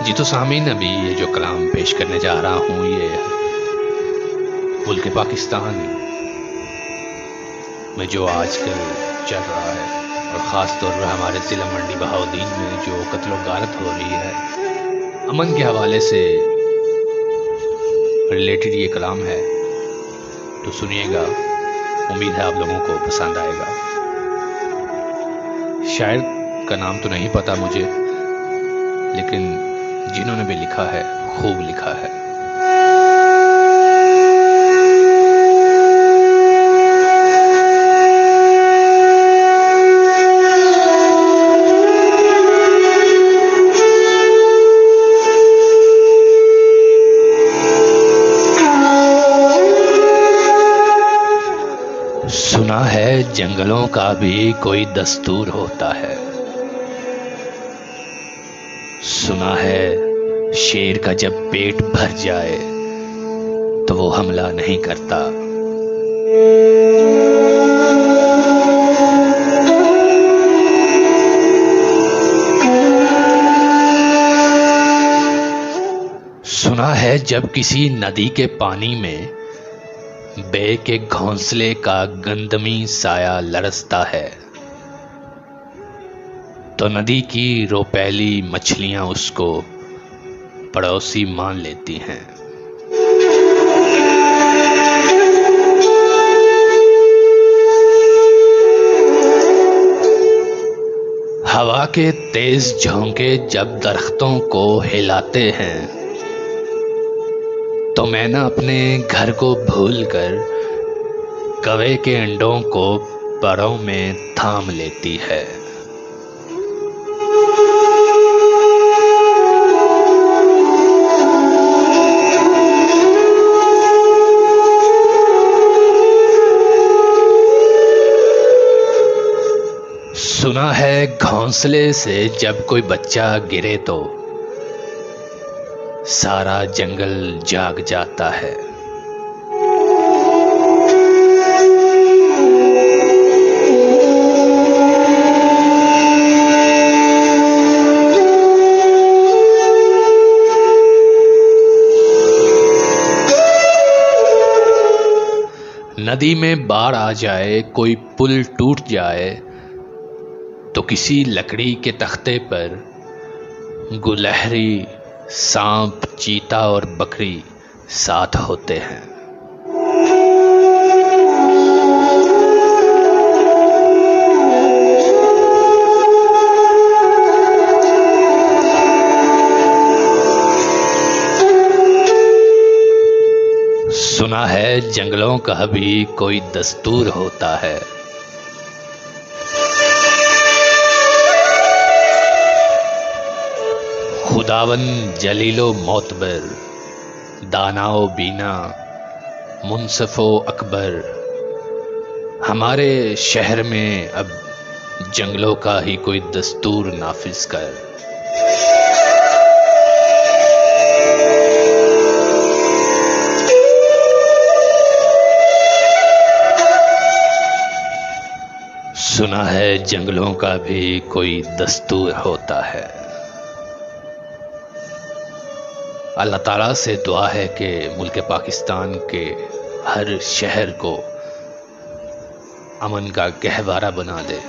जी तो सामीन, अभी ये जो कलाम पेश करने जा रहा हूँ ये मुल्क पाकिस्तान में जो आजकल चल रहा है और ख़ास तौर पर हमारे ज़िला मंडी बहाउद्दीन में जो कत्ल और गारत हो रही है, अमन के हवाले से रिलेटेड ये कलाम है। तो सुनिएगा, उम्मीद है आप लोगों को पसंद आएगा। शायर का नाम तो नहीं पता मुझे, लेकिन जिन्होंने भी लिखा है खूब लिखा है। सुना है जंगलों का भी कोई दस्तूर होता है। सुना है शेर का जब पेट भर जाए तो वो हमला नहीं करता। सुना है जब किसी नदी के पानी में बे के घोंसले का गंदमी साया लरसता है तो नदी की रोपैली मछलियां उसको पड़ोसी मान लेती हैं। हवा के तेज झोंके जब दरख्तों को हिलाते हैं तो मैना अपने घर को भूलकर कौवे के अंडों को परों में थाम लेती है। सुना है घोंसले से जब कोई बच्चा गिरे तो सारा जंगल जाग जाता है। नदी में बाढ़ आ जाए, कोई पुल टूट जाए तो किसी लकड़ी के तख्ते पर गुलहरी, सांप, चीता और बकरी साथ होते हैं। सुना है जंगलों का भी कोई दस्तूर होता है। खुदावन जलीलो मोतबर, दानाओ बीना, मुनसफो अकबर, हमारे शहर में अब जंगलों का ही कोई दस्तूर नाफिज कर। सुना है जंगलों का भी कोई दस्तूर होता है। अल्लाह ताला से दुआ है कि मुल्क पाकिस्तान के हर शहर को अमन का गहवारा बना दे।